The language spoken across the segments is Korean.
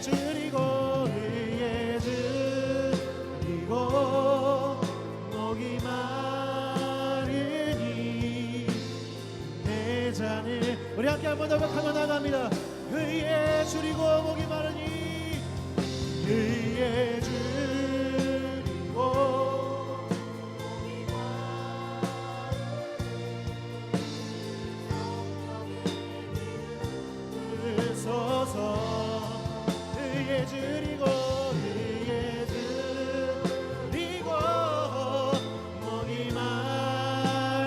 줄이고 의에 줄이고 목이 마르니 내 잔을 우리 함께 한 번 더 하며 나갑니다. 의에 줄이고 목이 마르니 의에 줄이고 서서 의에 줄이고 의에 줄이고 목이 마르니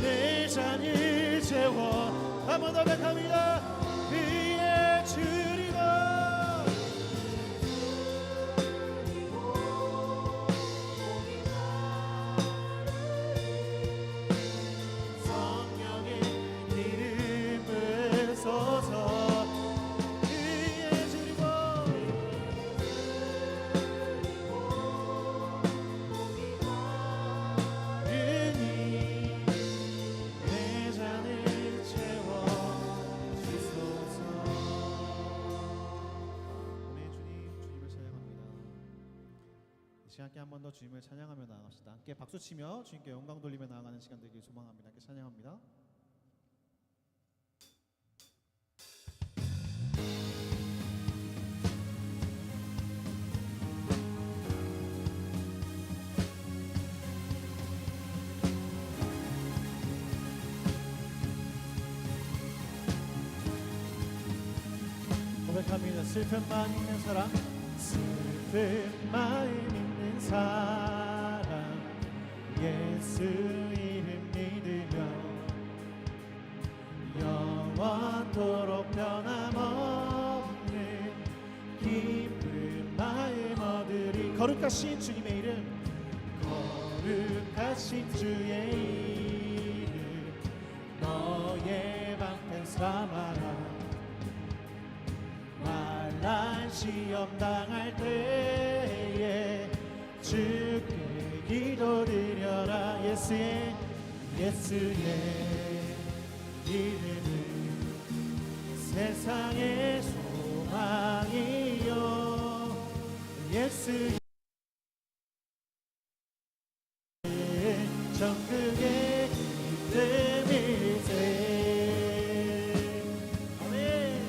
내 잔을 채워 한 번 더 고백합니다. 의에 줄이고 성령의 이름을 써서 의에 줄이고 은이 내 잔을 채워 주소서. 아멘. 주님을 찬양합니다. 이 시간 함께 한 번 더 주님을 찬양하며 나아갑시다. 함께 박수치며 주님께 영광 돌리며 나아가는 시간 되길 소망합니다. 함께 찬양합니다. 고백합니다. 슬픔만 있는 사람, 슬픔만 있는 사람, 예수 이름 믿으며 영원토록 변함없는 기쁜 마음 얻으리. 거룩하신 주님의 이름, 거룩하신 주의 이름 너의 방패 삼아라. 난 시험 당할 때에 주께 기도드려라. 예수의 이름은 세상의 소망이요 예수의 천국의 기쁨일세. 아멘.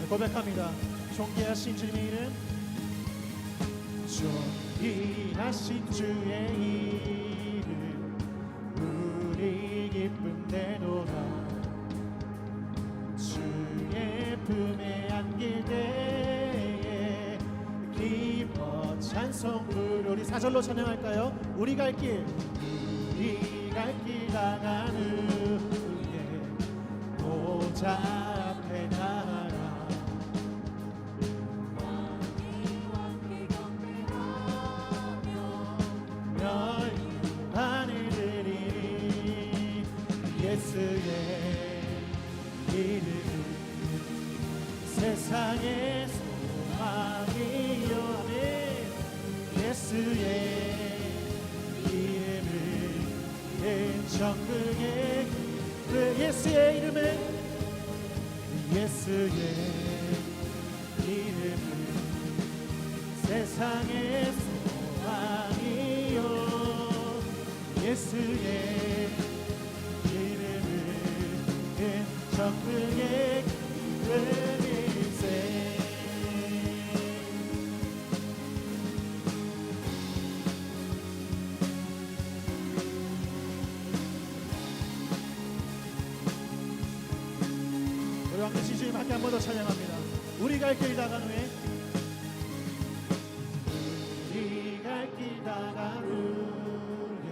고백합니다. 존귀하신 주님의 이름, 존귀하신 주의 이름 우리 기쁨 내노라. 주의 품에 안길 때에 기뻐 찬송 부르. 우리 사절로 찬양할까요? 우리 갈 길 나간 후에 보좌 앞에 나가라. 하늘들이 예수의 이름은 세상의 소망이요. 아멘. 예수의 이름은 천국의 예수의 이름은 세상의 소망이요 예수의 이름은 천국의 기쁨일세. 우리 왕되신 주님 함께 한 번 더 찬양합니다. 우리 갈 길 나간 후에 우리 갈 길 나간 후에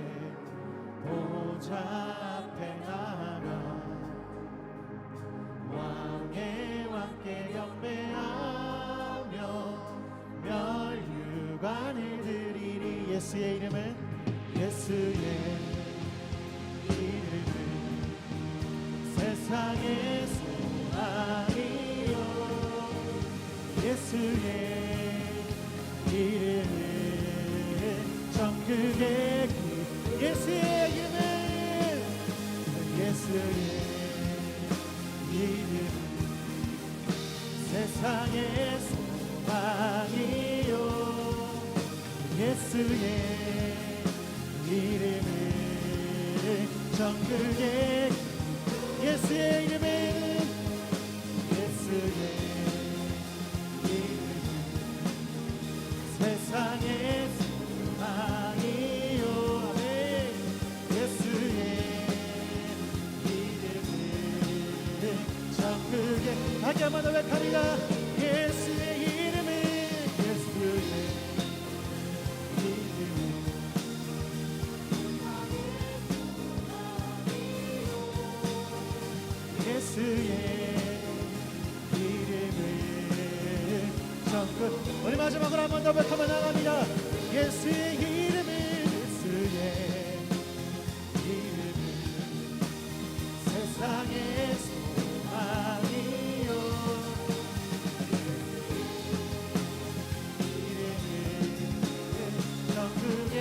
보좌 앞에 나가 왕의 왕께 경배하며 멸류관을 드리리. 예수의 이름은 세상의 소망이요 예수의 이름은 정극의 길 예수의 이름은 예수의 이름 세상의 소망이요 예수의 이름은 정극의 예수의 이름은 예수의 이름은 세상의 소망이요 아멘 예수의 이름은 정극의 다시 한번 고백합니다 예수의 이름은 예수의 예수의 이름을 정끝 우리 마지막으로 한 번 더 고백하며 나갑니다 예수의 이름을 예수의 이름을 세상의 소망이요 이름을 정끝의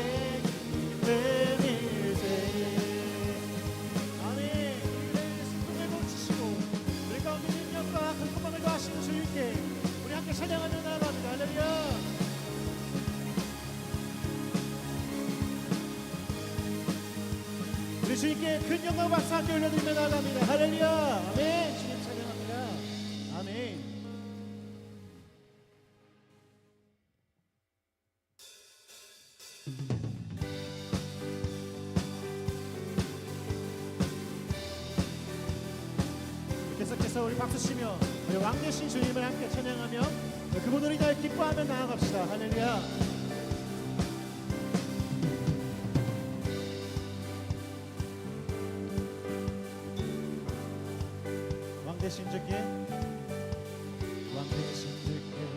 주님께 우리 함께 찬양하며 나아갑니다. 할렐루야. 우리 주님께 큰 영광 박수 함께 올려드리며 나아갑니다. 할렐루야. 아멘. 주님 찬양합니다. 아멘. 계속해서 우리 박수 치며 우리 왕 되신 주님을 함께 찬양하며 그분을 인하여 기뻐하며 나아갑시다. 할렐루야. 왕 되신 주께 왕 되신 주께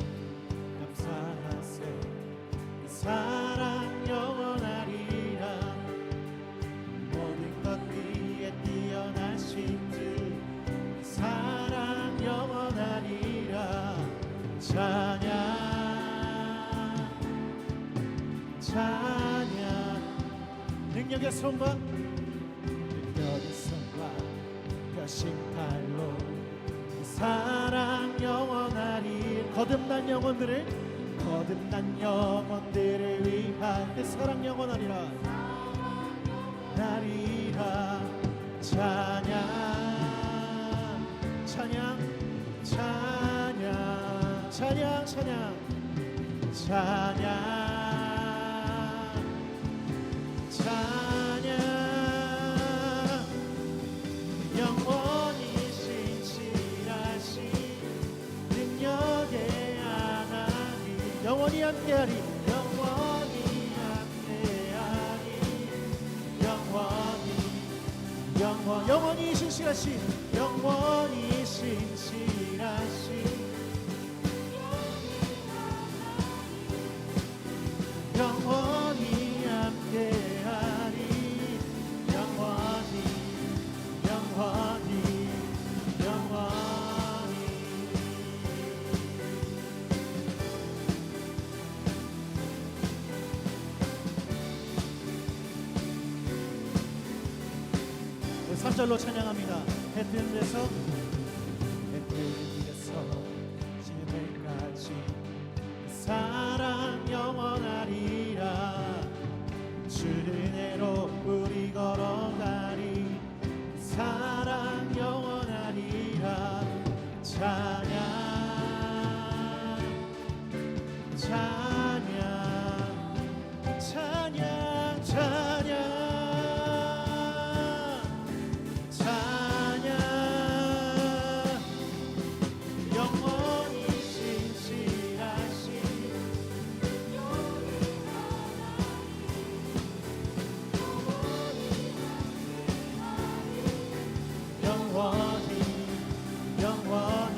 감사하세 사랑 영원하리라 모든 것 위에 뛰어나신 주 사랑 영원하리라 찬양 찬양 능력의 손과 능력의 손과 뼈신 팔로 사랑 영원하리 거듭난 영혼들을 위하여 사랑 영원하리라 나리라 찬양 찬양 찬양 찬양 찬양 찬양 찬양 영원히 신실하신 능력의 하나님 영원히 함께하리 영원히 함께하리 영원히 신실하신 영원히 신실하신 영원히 함께하리 영원히 네, 3절로 찬양합니다. 해 뜨는 데서 지금까지 사랑 영원하리라 주 은혜로 우리 걸어가리 사랑 영원하리라 찬양 찬양 찬양 찬양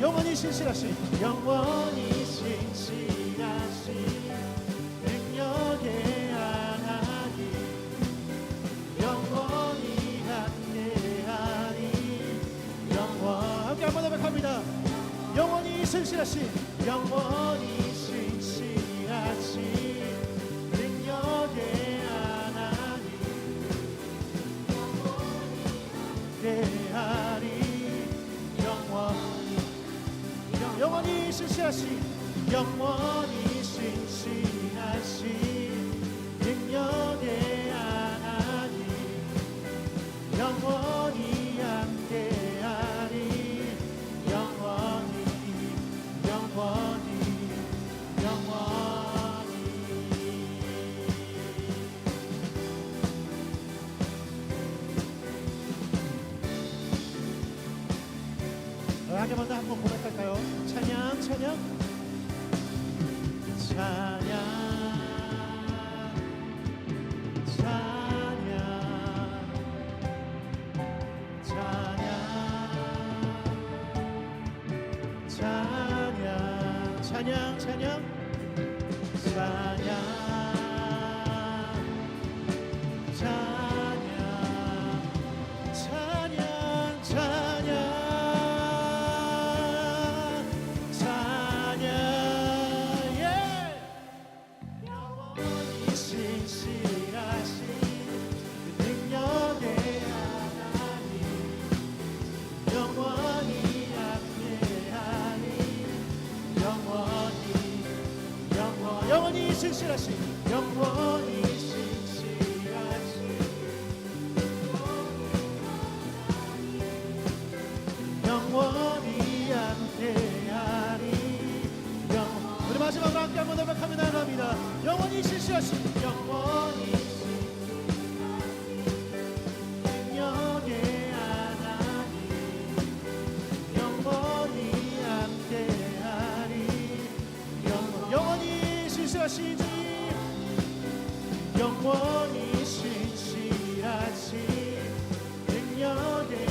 영원히 신실하신 영원히 신실하신 능력의 하나님 영원히 함께하리 함께 한번 고백합니다. 영원히 신실하신 영원히 신실하신 능력의 신실하신 영원히 신실하신 능력의 하나님 영원히 함께하리 영원히 영원히 영원히 한 개만 더 한번 고백할까요? 찬양 찬양 찬양 찬양 찬양 찬양 찬양 찬양 찬양 찬양 찬양 영원히 신실하신 능력의 하나님 영원히 함께하니 영원히 신실하신 영원히 신실하신 영원히 함께하니 우리 마지막으로 함께 한번 고백하며 나갑니다. 영원히 신실하신 영원히 능력의 하나님 영원히 함께하니 영원히 신실하신 주님 영원히 신실하신 능력의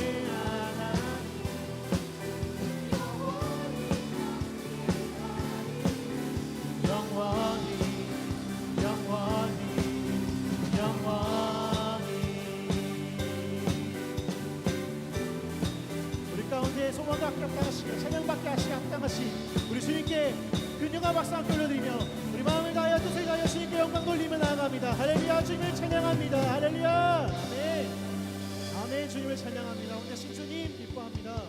소망과 합당하시고 찬양받게 하시고 합당하신 우리 주님께 균형과 박수 함께 올려드리며 우리 마음을 다하여 뜻을 다하여 주님께 영광 돌리며 나아갑니다. 할렐루야 주님을 찬양합니다. 할렐루야 아멘 아멘 주님을 찬양합니다. 혼자 신주님 기뻐합니다.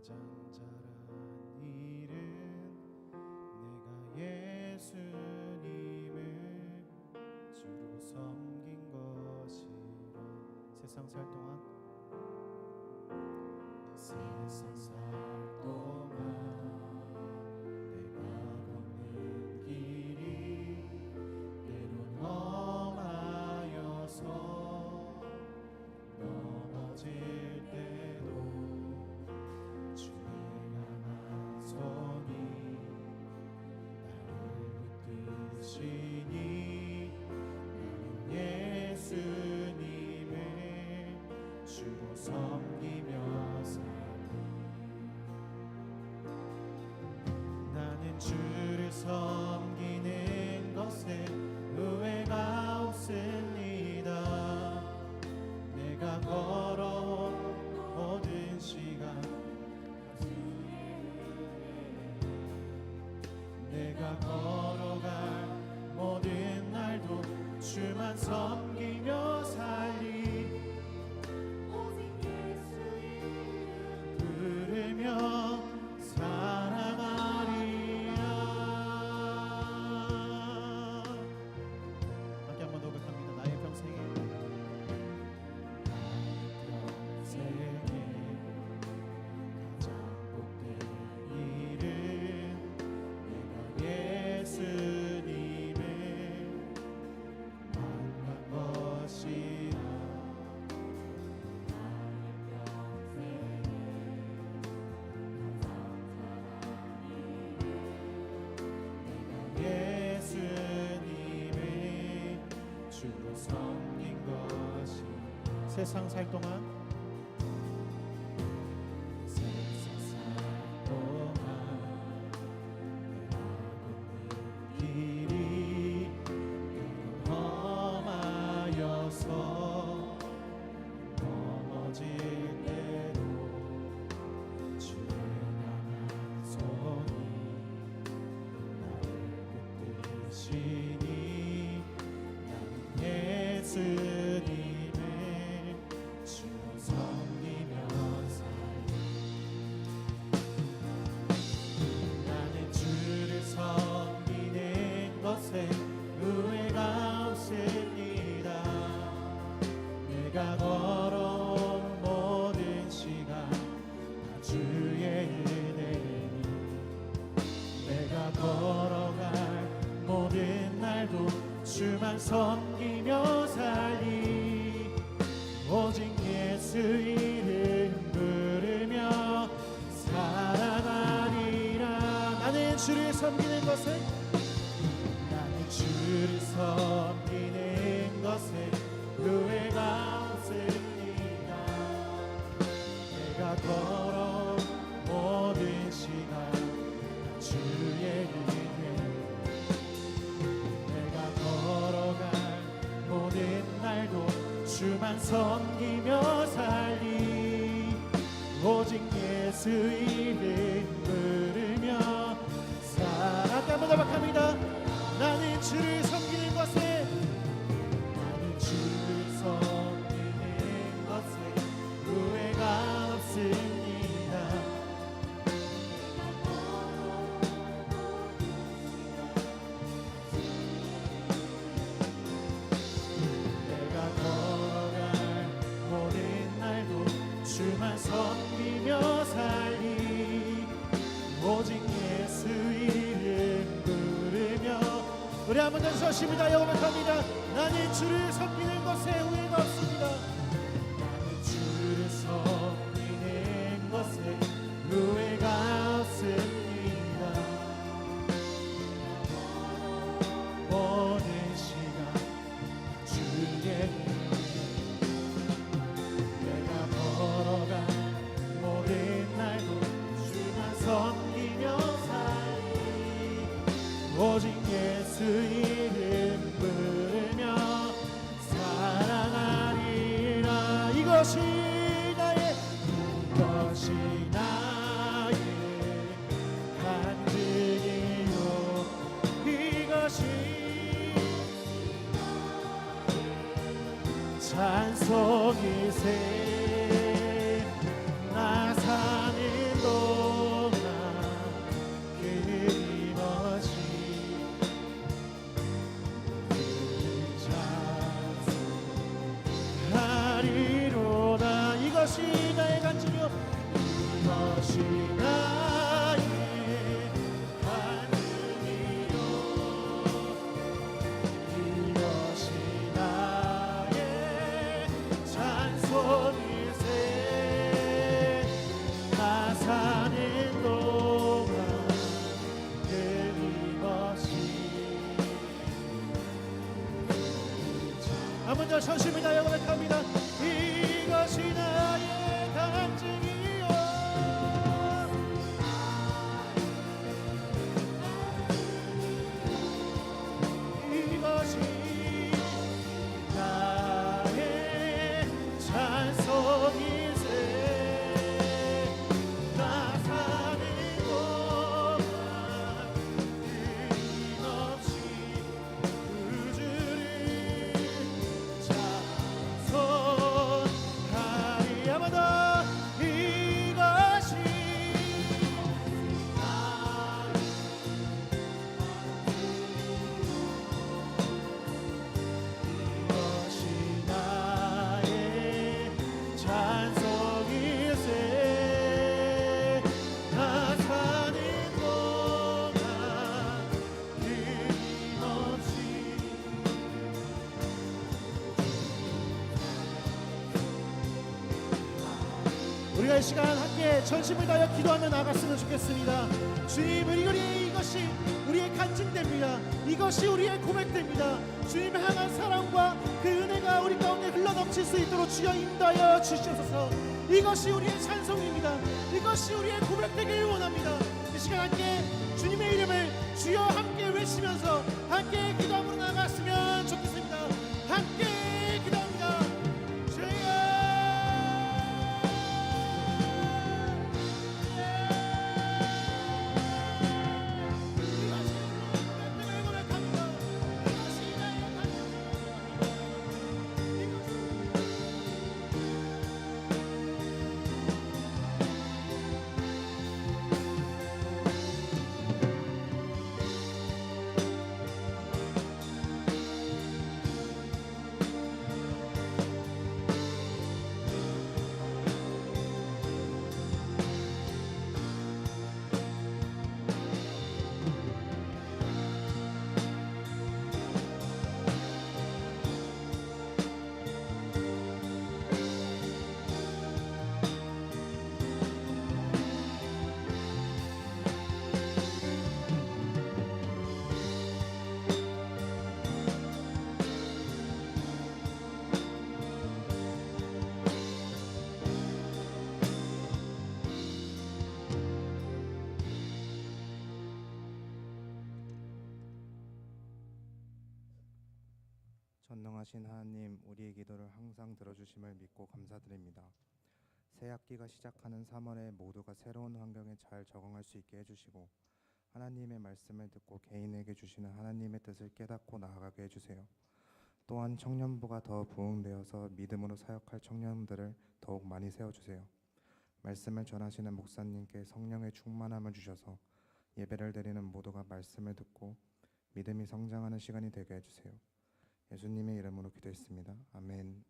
가장 잘한 일은 내가 예수님을 주로 섬긴 것이라. 세상 살 동안 내가 걷는 길이 때론 험하여서 넘어질 때도 주의 강한 손이 나를 붙드시니 나는 예수님을 주로 섬기며 사니 나는 주를 섬기는 것에 후회가 없습니다. 내가 걸어온 모든 시간 내가 걸어갈 모든 날도 주만 섬기며 살리 오직 예수 이름 부르며 사랑하리라. 함께 한번 더 고백합니다. 나의 평생에 가장 복된 일은 예수님을 만난 것 세상 살 동안 길이 험하여서 넘어질 때도 주의 강한 손이 나를 붙드시니 나는 예수님을 주로 섬기며 살리 나는 주를 섬기는 것에 후회가 없습니다. 내가 걸어온 모든 시간 다 주의 은혜니 내가 걸어갈 모든 날도 주만 섬기며 살리 오직 예수 이름 부르며 살아가리라. 나는 주를 섬기는 것에 주를 섬기는 것에 후회가 없습니다. 내가 걸어온 모든 시간 주의 은혜 내가 걸어갈 모든 날도 주만 섬기며 살리 오직 예수 이름 부르며 살아가 한번 더 박합니다. 나는 주를 섬기는 것에 나는 주를 섬기는 것에 후회가 없습니다. 내가 걸어갈 모든 날도 주만 섬기며 살리 오직 예수 이름 부르며 우리 한번 더 서십니다. 영원합니다. 나는 주를 섬기는 것에 후회가 없습니다. 나는 주를 섬기는 것에 후회가 없습니다. 모든 시간 주의 내가 걸어간 모든 날도 주만 섬기며 살리 오직 예수 이름 부르며 사랑하리라. 이것이 나의 간증이요 이것이 찬송이세. 나 사는 동안 끊임없이 하리로다. 이것이 나의 간증이요 이것이 나의 간증이요 이것이 나의 찬송일세. 나 사는 동안 끊임없이 한번 더 서십니다. 영원합니다. 이것이 나의 간증이요 이것이 나의 찬송일세. 나 사는 동안 끊임없이 주를 찬송하리. 아마도 이 시간 함께 전심을 다하여 기도하며 나갔으면 좋겠습니다. 주님, 이것이 우리의 간증됩니다. 이것이 우리의 고백됩니다. 주님 향한 사랑과 그 은혜가 우리 가운데 흘러넘칠 수 있도록 주여 인도하여 주시옵소서. 이것이 우리의 찬송입니다. 이것이 우리의 고백되길 원합니다. 이 시간 함께 주님의 이름을 주여 함께 외치면서 함께 기도함으로 나갔으면 좋겠습니다. 함께 기도합니다. 주여. 전능하신 하나님, 우리의 기도를 항상 들어주심을 믿고 감사드립니다. 새 학기가 시작하는 3월에 모두가 새로운 환경에 잘 적응할 수 있게 해주시고 하나님의 말씀을 듣고 개인에게 주시는 하나님의 뜻을 깨닫고 나아가게 해주세요. 또한 청년부가 더 부흥되어서 믿음으로 사역할 청년들을 더욱 많이 세워주세요. 말씀을 전하시는 목사님께 성령의 충만함을 주셔서 예배를 드리는 모두가 말씀을 듣고 믿음이 성장하는 시간이 되게 해주세요. 예수님의 이름으로 기도했습니다. 아멘.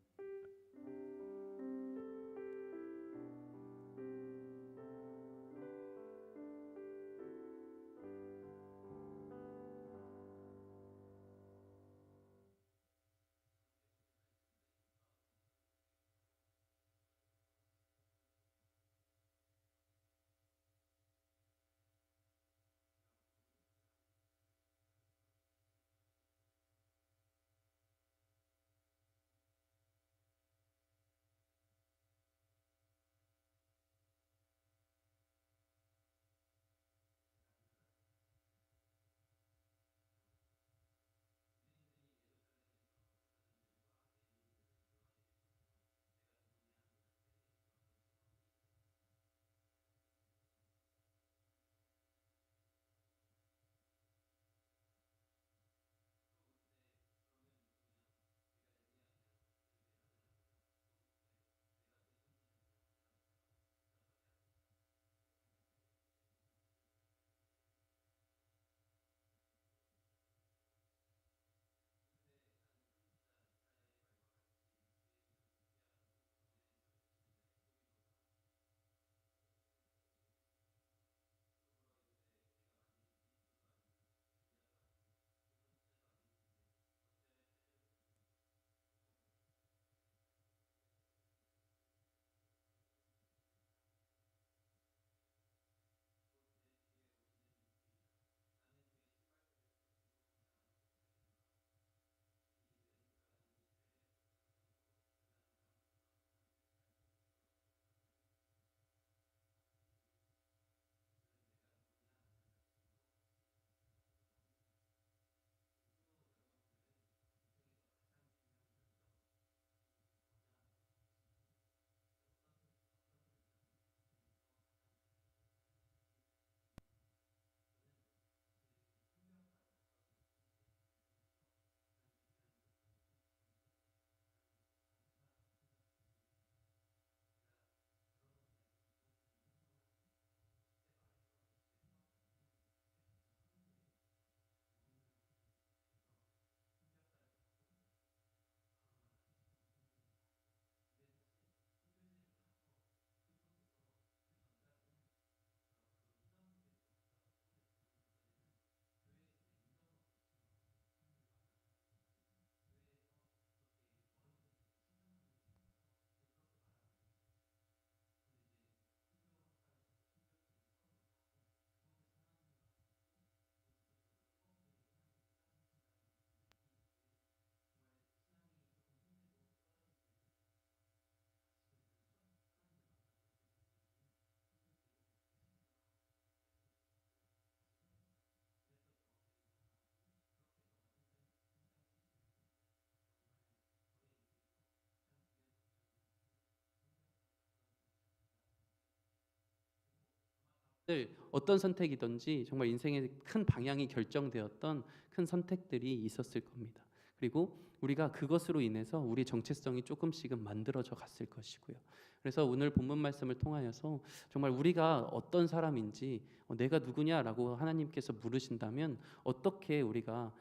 어떤 선택이든지 정말 인생의 큰 방향이 결정되었던 큰 선택들이 있었을 겁니다. 그리고 우리가 그것으로 인해서 우리 정체성이 조금씩은 만들어져 갔을 것이고요. 그래서 오늘 본문 말씀을 통하여서 정말 우리가 어떤 사람인지 내가 누구냐라고 하나님께서 물으신다면 어떻게 우리가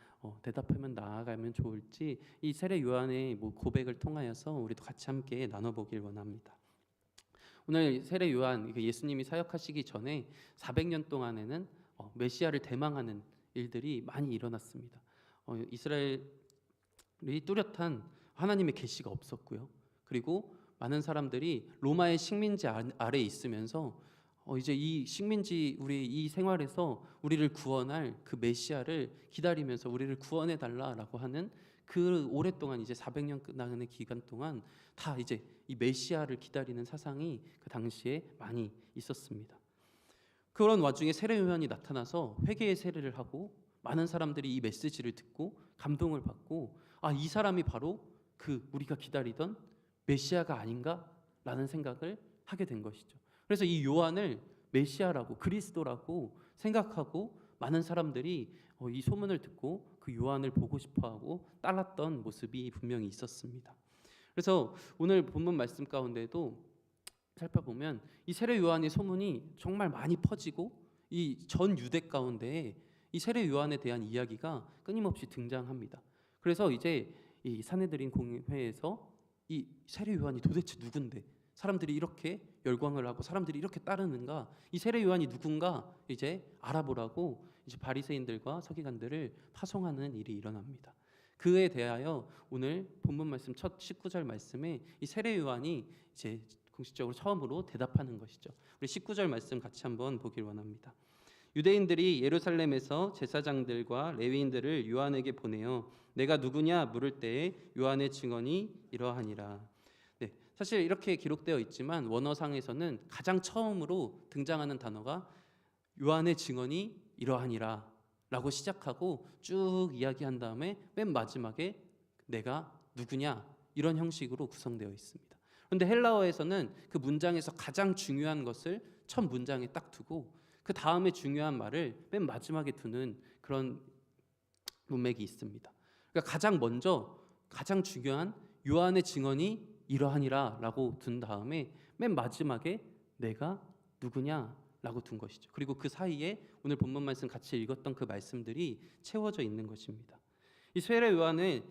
대답하면 나아가면 좋을지 이 세례 요한의 고백을 통하여서 우리도 같이 함께 나눠보길 원합니다. 오늘 세례 요한 예수님이 사역하시기 전에 400년 동안에는 메시아를 대망하는 일들이 많이 일어났습니다. 이스라엘이 뚜렷한 하나님의 계시가 없었고요. 그리고 많은 사람들이 로마의 식민지 아래 있으면서 이제 이 식민지 우리 이 생활에서 우리를 구원할 그 메시아를 기다리면서 우리를 구원해 달라라고 하는 그 오랫동안 이제 400년 끝나는 기간 동안 다 이제 이 메시아를 기다리는 사상이 그 당시에 많이 있었습니다. 그런 와중에 세례 요한이 나타나서 회개의 세례를 하고 많은 사람들이 이 메시지를 듣고 감동을 받고 이 사람이 바로 그 우리가 기다리던 메시아가 아닌가라는 생각을 하게 된 것이죠. 그래서 이 요한을 메시아라고 그리스도라고 생각하고 많은 사람들이 이 소문을 듣고 그 요한을 보고 싶어하고 따랐던 모습이 분명히 있었습니다. 그래서 오늘 본문 말씀 가운데도 살펴보면 이 세례 요한의 소문이 정말 많이 퍼지고 이 전 유대 가운데에 이 세례 요한에 대한 이야기가 끊임없이 등장합니다. 그래서 이제 이 사내들인 공회에서 이 세례 요한이 도대체 누군데 사람들이 이렇게 열광을 하고 사람들이 이렇게 따르는가, 이 세례 요한이 누군가 이제 알아보라고 이제 바리새인들과 서기관들을 파송하는 일이 일어납니다. 그에 대하여 오늘 본문 말씀 첫 19절 말씀에 이 세례 요한이 이제 공식적으로 처음으로 대답하는 것이죠. 우리 19절 말씀 같이 한번 보길 원합니다. 유대인들이 예루살렘에서 제사장들과 레위인들을 요한에게 보내어 내가 누구냐 물을 때에 요한의 증언이 이러하니라. 네, 사실 이렇게 기록되어 있지만 원어상에서는 가장 처음으로 등장하는 단어가 요한의 증언이 이러하니라 라고 시작하고 쭉 이야기한 다음에 맨 마지막에 내가 누구냐 이런 형식으로 구성되어 있습니다. 그런데 헬라어에서는 그 문장에서 가장 중요한 것을 첫 문장에 딱 두고 그 다음에 중요한 말을 맨 마지막에 두는 그런 문맥이 있습니다. 그러니까 가장 먼저 가장 중요한 요한의 증언이 이러하니라 라고 둔 다음에 맨 마지막에 내가 누구냐 라고 둔 것이죠. 그리고 그 사이에 오늘 본문 말씀 같이 읽었던 그 말씀들이 채워져 있는 것입니다. 이 세례 요한은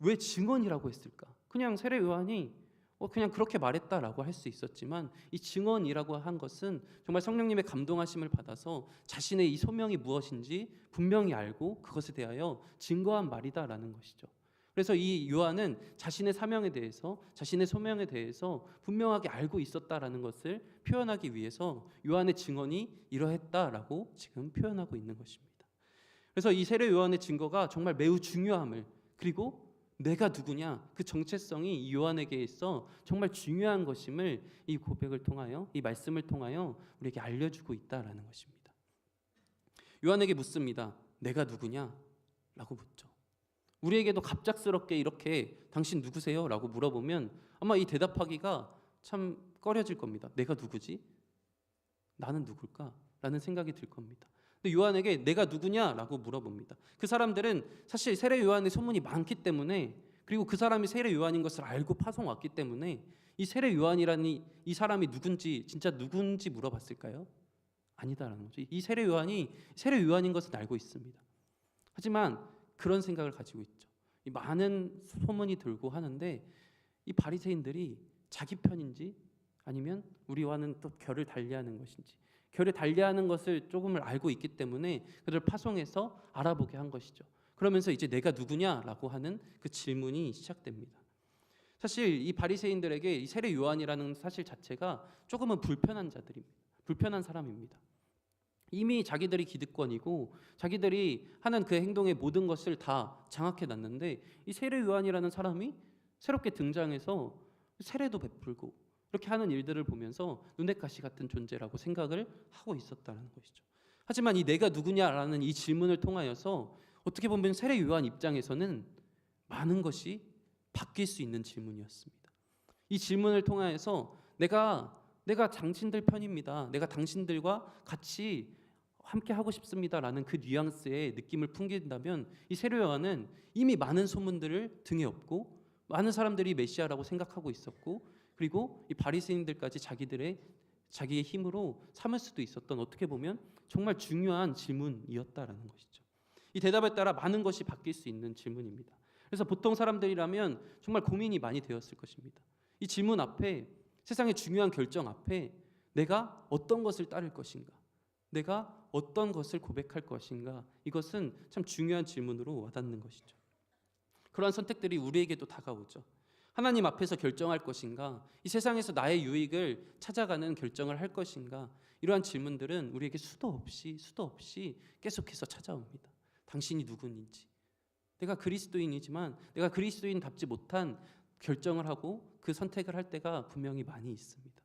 왜 증언이라고 했을까? 그냥 세례 요한이 그냥 그렇게 말했다라고 할 수 있었지만 이 증언이라고 한 것은 정말 성령님의 감동하심을 받아서 자신의 이 소명이 무엇인지 분명히 알고 그것에 대하여 증거한 말이다라는 것이죠. 그래서 이 요한은 자신의 사명에 대해서 자신의 소명에 대해서 분명하게 알고 있었다라는 것을 표현하기 위해서 요한의 증언이 이러했다라고 지금 표현하고 있는 것입니다. 그래서 이 세례 요한의 증거가 정말 매우 중요함을, 그리고 내가 누구냐 그 정체성이 이 요한에게 있어 정말 중요한 것임을 이 고백을 통하여 이 말씀을 통하여 우리에게 알려주고 있다라는 것입니다. 요한에게 묻습니다. 내가 누구냐? 라고 묻죠. 우리에게도 갑작스럽게 이렇게 당신 누구세요? 라고 물어보면 아마 이 대답하기가 참 꺼려질 겁니다. 내가 누구지? 나는 누굴까? 라는 생각이 들 겁니다. 근데 요한에게 내가 누구냐라고 물어봅니다. 그 사람들은 사실 세례 요한의 소문이 많기 때문에, 그리고 그 사람이 세례 요한인 것을 알고 파송 왔기 때문에 이 세례 요한이라니 이 사람이 누군지 진짜 누군지 물어봤을까요? 아니다라는 거죠. 이 세례 요한이 세례 요한인 것은 알고 있습니다. 하지만 그런 생각을 가지고 있죠. 이 많은 소문이 돌고 하는데 이 바리새인들이 자기 편인지 아니면 우리와는 또 결을 달리하는 것인지, 결을 달리하는 것을 조금을 알고 있기 때문에 그들을 파송해서 알아보게 한 것이죠. 그러면서 이제 내가 누구냐라고 하는 그 질문이 시작됩니다. 사실 이 바리새인들에게 이 세례 요한이라는 사실 자체가 조금은 불편한 자들입니다. 불편한 사람입니다. 이미 자기들이 기득권이고 자기들이 하는 그 행동의 모든 것을 다 장악해 놨는데 이 세례 요한이라는 사람이 새롭게 등장해서 세례도 베풀고 이렇게 하는 일들을 보면서 눈엣 가시 같은 존재라고 생각을 하고 있었다는 것이죠. 하지만 이 내가 누구냐라는 이 질문을 통하여서 어떻게 보면 세례 요한 입장에서는 많은 것이 바뀔 수 있는 질문이었습니다. 이 질문을 통하여서 내가 내가 당신들 편입니다. 내가 당신들과 같이 함께 하고 싶습니다라는 그 뉘앙스의 느낌을 풍긴다면 이 세례 요한은 이미 많은 소문들을 등에 업고 많은 사람들이 메시아라고 생각하고 있었고 그리고 이 바리새인들까지 자기의 힘으로 삼을 수도 있었던 어떻게 보면 정말 중요한 질문이었다라는 것이죠. 이 대답에 따라 많은 것이 바뀔 수 있는 질문입니다. 그래서 보통 사람들이라면 정말 고민이 많이 되었을 것입니다. 이 질문 앞에 세상의 중요한 결정 앞에 내가 어떤 것을 따를 것인가? 내가 어떤 것을 고백할 것인가? 이것은 참 중요한 질문으로 와닿는 것이죠. 그러한 선택들이 우리에게도 다가오죠. 하나님 앞에서 결정할 것인가? 이 세상에서 나의 유익을 찾아가는 결정을 할 것인가? 이러한 질문들은 우리에게 수도 없이 계속해서 찾아옵니다. 당신이 누구인지, 내가 그리스도인이지만 내가 그리스도인답지 못한 결정을 하고 그 선택을 할 때가 분명히 많이 있습니다.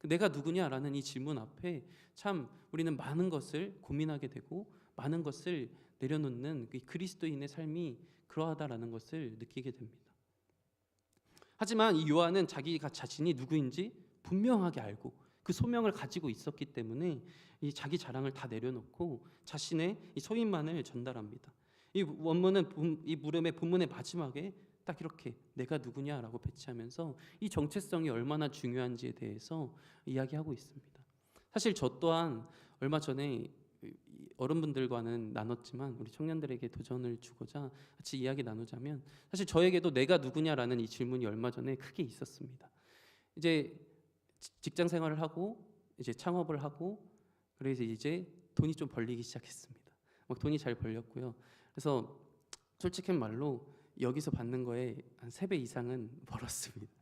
내가 누구냐라는 이 질문 앞에 참 우리는 많은 것을 고민하게 되고 많은 것을 내려놓는 이 그리스도인의 삶이 그러하다라는 것을 느끼게 됩니다. 하지만 이 요한은 자기가 자신이 누구인지 분명하게 알고 그 소명을 가지고 있었기 때문에 이 자기 자랑을 다 내려놓고 자신의 이 소임만을 전달합니다. 이 원문은 이 물음의 본문의 마지막에 딱 이렇게 내가 누구냐라고 배치하면서 이 정체성이 얼마나 중요한지에 대해서 이야기하고 있습니다. 사실 저 또한 얼마 전에 어른분들과는 나눴지만 우리 청년들에게 도전을 주고자 같이 이야기 나누자면 사실 저에게도 내가 누구냐라는 이 질문이 얼마 전에 크게 있었습니다. 이제 직장 생활을 하고 이제 창업을 하고 그래서 이제 돈이 좀 벌리기 시작했습니다. 막 돈이 잘 벌렸고요. 그래서 솔직한 말로 여기서 받는 거에 한 3배 이상은 벌었습니다.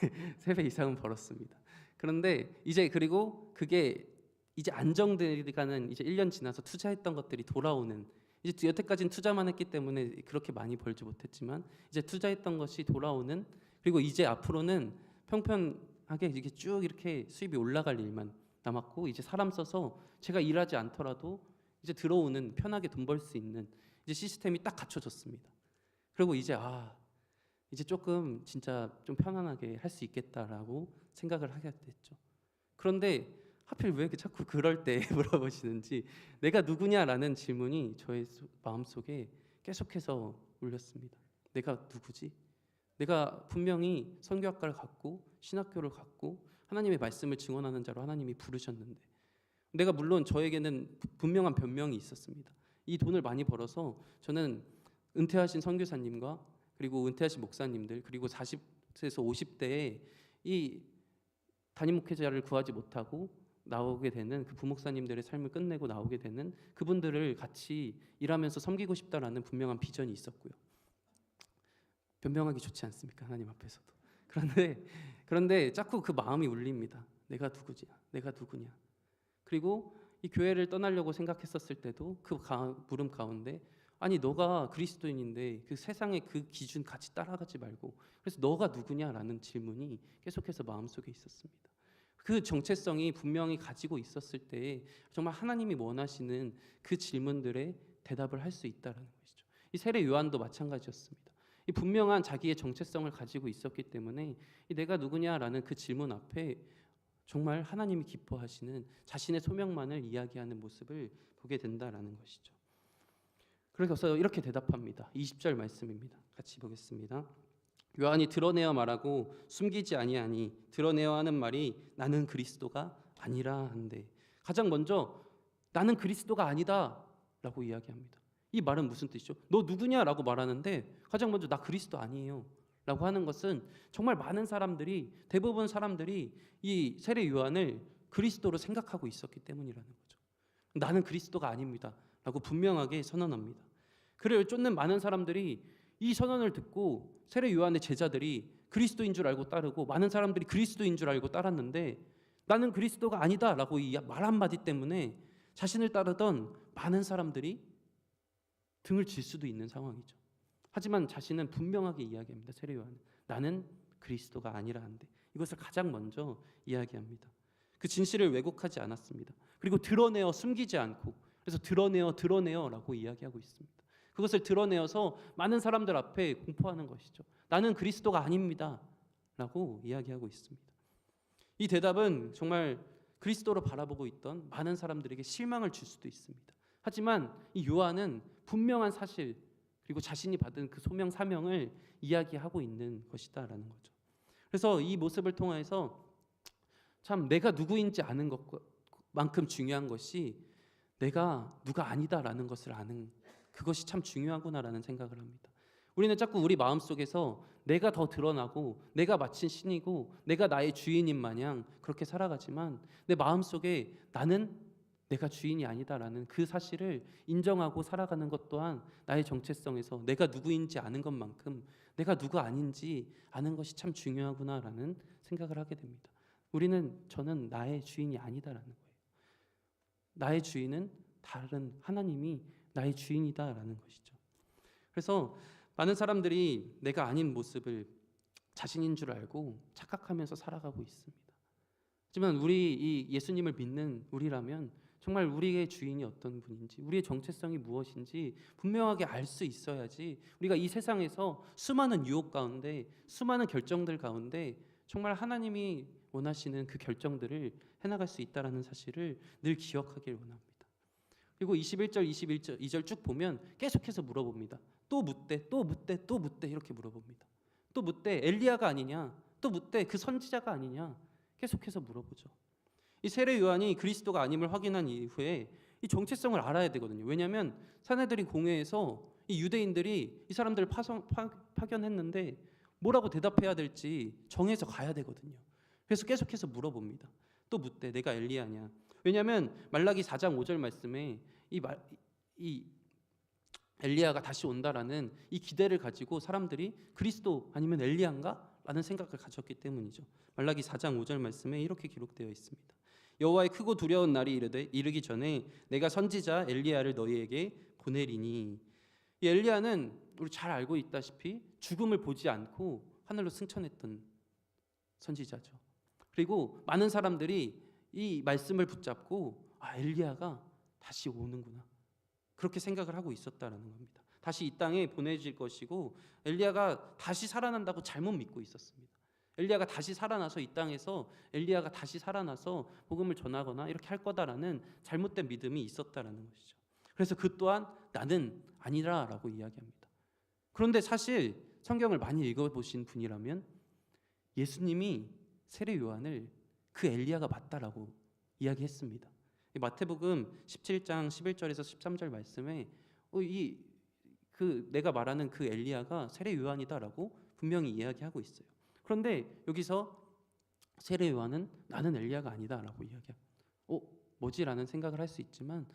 네, 3배 이상은 벌었습니다. 그런데 이제 그리고 그게 이제 안정되가는 이제 1년 지나서 투자했던 것들이 돌아오는 이제 여태까지는 투자만 했기 때문에 그렇게 많이 벌지 못했지만 이제 투자했던 것이 돌아오는 그리고 이제 앞으로는 평평하게 이렇게 쭉 이렇게 수입이 올라갈 일만 남았고 이제 사람 써서 제가 일하지 않더라도 이제 들어오는 편하게 돈 벌 수 있는 이제 시스템이 딱 갖춰졌습니다. 그리고 이제 이제 조금 진짜 좀 편안하게 할 수 있겠다라고 생각을 하게 됐죠. 그런데 하필 왜 자꾸 그럴 때 물어보시는지 내가 누구냐라는 질문이 저의 마음속에 계속해서 울렸습니다. 내가 누구지? 내가 분명히 선교학과를 갔고 신학교를 갔고 하나님의 말씀을 증언하는 자로 하나님이 부르셨는데 내가 물론 저에게는 분명한 변명이 있었습니다. 이 돈을 많이 벌어서 저는 은퇴하신 선교사님과 그리고 은퇴하신 목사님들 그리고 40세에서 50대에 이 담임 목회자를 구하지 못하고 나오게 되는 그 부목사님들의 삶을 끝내고 나오게 되는 그분들을 같이 일하면서 섬기고 싶다라는 분명한 비전이 있었고요. 변명하기 좋지 않습니까? 하나님 앞에서도. 그런데 자꾸 그 마음이 울립니다. 내가 누구지? 내가 누구냐? 그리고 이 교회를 떠나려고 생각했었을 때도 그 물음 가운데 아니 너가 그리스도인인데 그 세상의 그 기준 같이 따라가지 말고 그래서 너가 누구냐라는 질문이 계속해서 마음속에 있었습니다. 그 정체성이 분명히 가지고 있었을 때 정말 하나님이 원하시는 그 질문들에 대답을 할 수 있다는 것이죠. 이 세례 요한도 마찬가지였습니다. 이 분명한 자기의 정체성을 가지고 있었기 때문에 이 내가 누구냐라는 그 질문 앞에 정말 하나님이 기뻐하시는 자신의 소명만을 이야기하는 모습을 보게 된다라는 것이죠. 그래서 이렇게 대답합니다. 20절 말씀입니다. 같이 보겠습니다. 요한이 드러내어 말하고 숨기지 아니하니 드러내어 하는 말이 나는 그리스도가 아니라 한데 가장 먼저 나는 그리스도가 아니다 라고 이야기합니다. 이 말은 무슨 뜻이죠? 너 누구냐라고 말하는데 가장 먼저 나 그리스도 아니에요 라고 하는 것은 정말 많은 사람들이 대부분 사람들이 이 세례 요한을 그리스도로 생각하고 있었기 때문이라는 거죠. 나는 그리스도가 아닙니다 라고 분명하게 선언합니다. 그를 쫓는 많은 사람들이 이 선언을 듣고 세례 요한의 제자들이 그리스도인 줄 알고 따르고 많은 사람들이 그리스도인 줄 알고 따랐는데 나는 그리스도가 아니다 라고 이 말 한마디 때문에 자신을 따르던 많은 사람들이 등을 질 수도 있는 상황이죠. 하지만 자신은 분명하게 이야기합니다. 세례 요한은 나는 그리스도가 아니라 한데 이것을 가장 먼저 이야기합니다. 그 진실을 왜곡하지 않았습니다. 그리고 드러내어 숨기지 않고 그래서 드러내어라고 이야기하고 있습니다. 그것을 드러내어서 많은 사람들 앞에 공포하는 것이죠. 나는 그리스도가 아닙니다 라고 이야기하고 있습니다. 이 대답은 정말 그리스도로 바라보고 있던 많은 사람들에게 실망을 줄 수도 있습니다. 하지만 이 요한은 분명한 사실 그리고 자신이 받은 그 소명 사명을 이야기하고 있는 것이다라는 거죠. 그래서 이 모습을 통해서 참 내가 누구인지 아는 것만큼 중요한 것이 내가 누가 아니다라는 것을 아는 그것이 참 중요하구나라는 생각을 합니다. 우리는 자꾸 우리 마음속에서 내가 더 드러나고 내가 마친 신이고 내가 나의 주인인 마냥 그렇게 살아가지만 내 마음속에 나는 내가 주인이 아니다라는 그 사실을 인정하고 살아가는 것 또한 나의 정체성에서 내가 누구인지 아는 것만큼 내가 누가 아닌지 아는 것이 참 중요하구나라는 생각을 하게 됩니다. 저는 나의 주인이 아니다라는 거예요. 나의 주인은 다른 하나님이 나의 주인이다라는 것이죠. 그래서 많은 사람들이 내가 아닌 모습을 자신인 줄 알고 착각하면서 살아가고 있습니다. 하지만 우리 이 예수님을 믿는 우리라면 정말 우리의 주인이 어떤 분인지, 우리의 정체성이 무엇인지 분명하게 알 수 있어야지 우리가 이 세상에서 수많은 유혹 가운데, 수많은 결정들 가운데 정말 하나님이 원하시는 그 결정들을 해나갈 수 있다는 사실을 늘 기억하길 원합니다. 그리고 21절, 22절 쭉 보면 계속해서 물어봅니다. 또 묻되, 또 묻되, 또 묻되 이렇게 물어봅니다. 또 묻되 엘리야가 아니냐, 또 묻되 그 선지자가 아니냐 계속해서 물어보죠. 이 세례 요한이 그리스도가 아님을 확인한 이후에 이 정체성을 알아야 되거든요. 왜냐하면 사내들이 공회에서 이 유대인들이 이 사람들을 파견했는데 뭐라고 대답해야 될지 정해서 가야 되거든요. 그래서 계속해서 물어봅니다. 또 묻되 내가 엘리야냐. 왜냐하면 말라기 4장 5절 말씀에 이 엘리야가 다시 온다라는 이 기대를 가지고 사람들이 그리스도 아니면 엘리야인가? 라는 생각을 가졌기 때문이죠. 말라기 4장 5절 말씀에 이렇게 기록되어 있습니다. 여호와의 크고 두려운 날이 이르기 전에 내가 선지자 엘리야를 너희에게 보내리니. 이 엘리야는 우리 잘 알고 있다시피 죽음을 보지 않고 하늘로 승천했던 선지자죠. 그리고 많은 사람들이 이 말씀을 붙잡고 엘리야가 다시 오는구나 그렇게 생각을 하고 있었다라는 겁니다. 다시 이 땅에 보내질 것이고 엘리야가 다시 살아난다고 잘못 믿고 있었습니다. 엘리야가 다시 살아나서 이 땅에서 엘리야가 다시 살아나서 복음을 전하거나 이렇게 할 거다라는 잘못된 믿음이 있었다라는 것이죠. 그래서 그 또한 나는 아니라라고 이야기합니다. 그런데 사실 성경을 많이 읽어보신 분이라면 예수님이 세례 요한을 그 엘리야가 맞다라고 이야기했습니다. 마태복음 17장 11절에서 13절 말씀에 내가 말하는 그 엘리야가 세례 요한이다라고 분명히 이야기하고 있어요. 그런데 여기서 세례 요한은 나는 엘리야가 아니다라고 이야기해요. 뭐지라는 생각을 할 수 있지만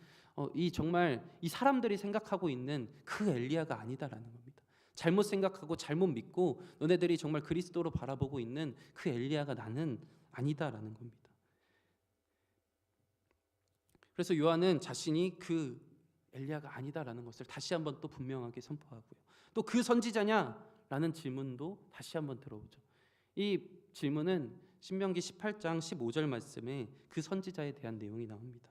정말 이 사람들이 생각하고 있는 그 엘리야가 아니다라는 겁니다. 잘못 생각하고 잘못 믿고 너네들이 정말 그리스도로 바라보고 있는 그 엘리야가 나는 아니다라는 겁니다. 그래서 요한은 자신이 그 엘리야가 아니다라는 것을 다시 한번 또 분명하게 선포하고요. 또 그 선지자냐라는 질문도 다시 한번 들어보죠. 이 질문은 신명기 18장 15절 말씀에 그 선지자에 대한 내용이 나옵니다.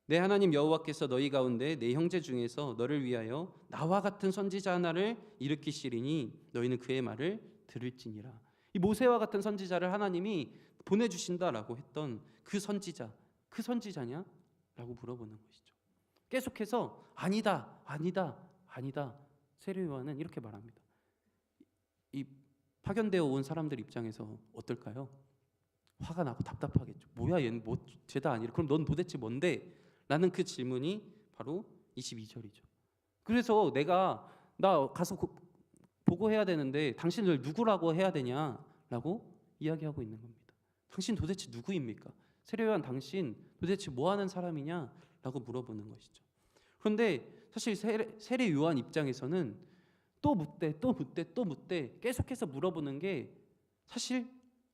내 하나님 여호와께서 너희 가운데 내 형제 중에서 너를 위하여 나와 같은 선지자 하나를 일으키시리니 너희는 그의 말을 들을지니라. 이 모세와 같은 선지자를 하나님이 보내주신다라고 했던 그 선지자냐? 라고 물어보는 것이죠. 계속해서 아니다. 세례 요한은 이렇게 말합니다. 이 파견되어 온 사람들 입장에서 어떨까요? 화가 나고 답답하겠죠. 뭐야 얘는 죄다 아니라 그럼 넌 도대체 뭔데? 라는 그 질문이 바로 22절이죠. 그래서 나 가서 보고해야 되는데 당신을 누구라고 해야 되냐라고 이야기하고 있는 겁니다. 당신 도대체 누구입니까? 세례 요한 당신 도대체 뭐 하는 사람이냐라고 물어보는 것이죠. 그런데 사실 세례 요한 입장에서는 또 묻되 계속해서 물어보는 게 사실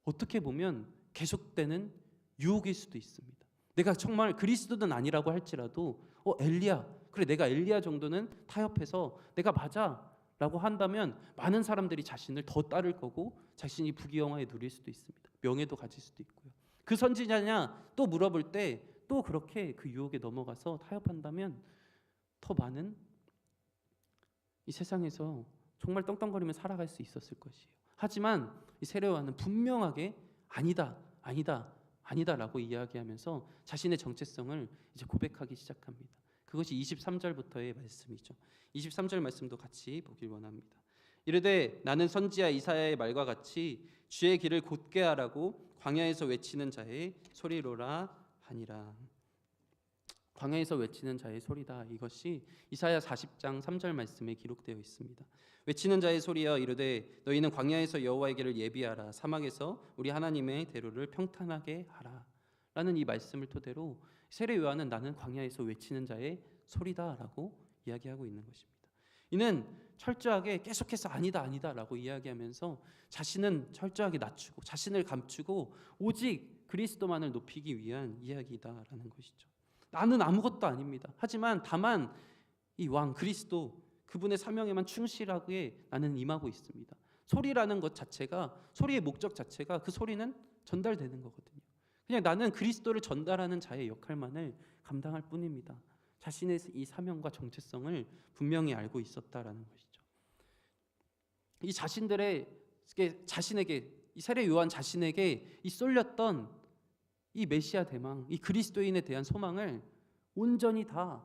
어떻게 보면 계속되는 유혹일 수도 있습니다. 내가 정말 그리스도는 아니라고 할지라도 엘리야, 그래 내가 엘리야 정도는 타협해서 내가 맞아라고 한다면 많은 사람들이 자신을 더 따를 거고 자신이 부귀영화에 누릴 수도 있습니다. 명예도 가질 수도 있고요. 그 선지자냐 또 물어볼 때 또 그렇게 그 유혹에 넘어가서 타협한다면 더 많은 이 세상에서 정말 떵떵거리며 살아갈 수 있었을 것이에요. 하지만 이 세례 요한은 분명하게 아니다 아니다라고 이야기하면서 자신의 정체성을 이제 고백하기 시작합니다. 그것이 23절부터의 말씀이죠. 23절 말씀도 같이 보길 원합니다. 이르되 나는 선지자 이사야의 말과 같이 주의 길을 곧게 하라고 광야에서 외치는 자의 소리로라 하니라. 광야에서 외치는 자의 소리다. 이것이 이사야 40장 3절 말씀에 기록되어 있습니다. 외치는 자의 소리여 이르되 너희는 광야에서 여호와의 길을 예비하라. 사막에서 우리 하나님의 대로를 평탄하게 하라. 라는 이 말씀을 토대로 세례 요한은 나는 광야에서 외치는 자의 소리다라고 이야기하고 있는 것입니다. 이는 철저하게 계속해서 아니다라고 이야기하면서 자신은 철저하게 낮추고 자신을 감추고 오직 그리스도만을 높이기 위한 이야기다라는 것이죠. 나는 아무것도 아닙니다. 하지만 다만 이 왕 그리스도 그분의 사명에만 충실하게 나는 임하고 있습니다. 소리라는 것 자체가, 소리의 목적 자체가 그 소리는 전달되는 거거든요. 그냥 나는 그리스도를 전달하는 자의 역할만을 감당할 뿐입니다. 자신의 이 사명과 정체성을 분명히 알고 있었다라는 것이죠. 이 자신에게 이 세례 요한 자신에게 이 쏠렸던 이 메시아 대망, 이 그리스도인에 대한 소망을 온전히 다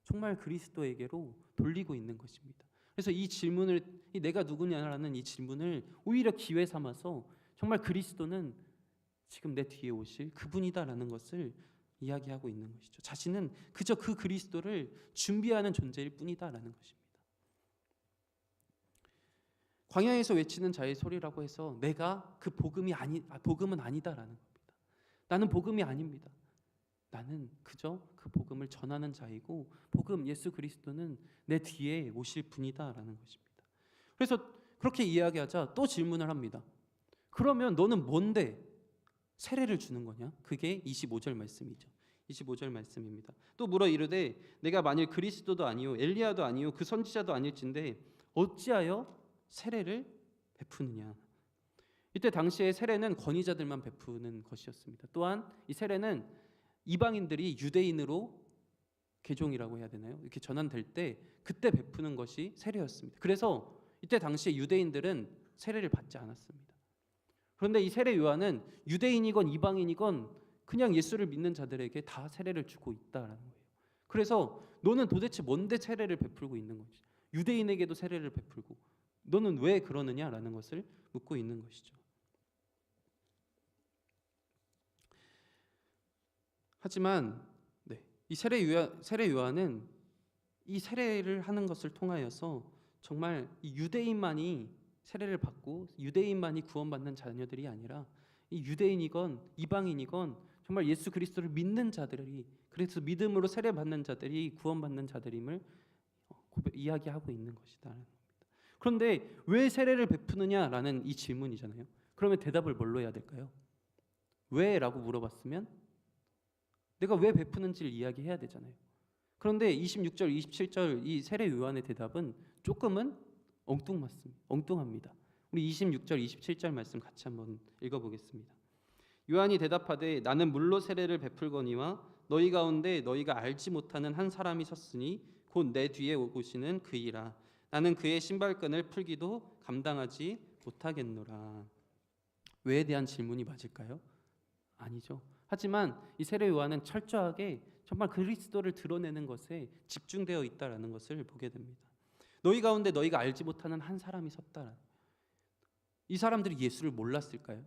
정말 그리스도에게로 돌리고 있는 것입니다. 그래서 이 질문을, 이 내가 누구냐라는 이 질문을 오히려 기회 삼아서 정말 그리스도는 지금 내 뒤에 오실 그분이다라는 것을 이야기하고 있는 것이죠. 자신은 그저 그 그리스도를 준비하는 존재일 뿐이다라는 것입니다. 광야에서 외치는 자의 소리라고 해서 내가 그 복음은 아니다라는 겁니다. 나는 복음이 아닙니다. 나는 그저 그 복음을 전하는 자이고 복음 예수 그리스도는 내 뒤에 오실 분이다라는 것입니다. 그래서 그렇게 이야기하자 또 질문을 합니다. 그러면 너는 뭔데 세례를 주는 거냐? 그게 25절 말씀이죠. 25절 말씀입니다. 또 물어 이르되 내가 만일 그리스도도 아니요 엘리야도 아니요 그 선지자도 아닐진데 어찌하여 세례를 베푸느냐? 이때 당시에 세례는 권위자들만 베푸는 것이었습니다. 또한 이 세례는 이방인들이 유대인으로 개종이라고 해야 되나요? 이렇게 전환될 때 그때 베푸는 것이 세례였습니다. 그래서 이때 당시에 유대인들은 세례를 받지 않았습니다. 그런데 이 세례 요한은 유대인이건 이방인이건 그냥 예수를 믿는 자들에게 다 세례를 주고 있다라는 거예요. 그래서 너는 도대체 뭔데 세례를 베풀고 있는 건지, 유대인에게도 세례를 베풀고 너는 왜 그러느냐라는 것을 묻고 있는 것이죠. 하지만 이 세례 요한은 이 세례를 하는 것을 통하여서 정말 이 유대인만이 세례를 받고 유대인만이 구원받는 자녀들이 아니라 이 유대인이건 이방인이건 정말 예수 그리스도를 믿는 자들이, 그래서 믿음으로 세례 받는 자들이 구원받는 자들임을 이야기하고 있는 것이다. 그런데 왜 세례를 베푸느냐라는 이 질문이잖아요. 그러면 대답을 뭘로 해야 될까요? 왜라고 물어봤으면 내가 왜 베푸는지를 이야기해야 되잖아요. 그런데 26절, 27절 이 세례 요한의 대답은 조금은 엉뚱합니다. 우리 26절, 27절 말씀 같이 한번 읽어보겠습니다. 요한이 대답하되 나는 물로 세례를 베풀거니와 너희 가운데 너희가 알지 못하는 한 사람이 섰으니 곧 내 뒤에 오시는 그이라. 나는 그의 신발끈을 풀기도 감당하지 못하겠노라. 왜에 대한 질문이 맞을까요? 아니죠. 하지만 이 세례 요한은 철저하게 정말 그리스도를 드러내는 것에 집중되어 있다라는 것을 보게 됩니다. 너희 가운데 너희가 알지 못하는 한 사람이 섰다. 이 사람들이 예수를 몰랐을까요?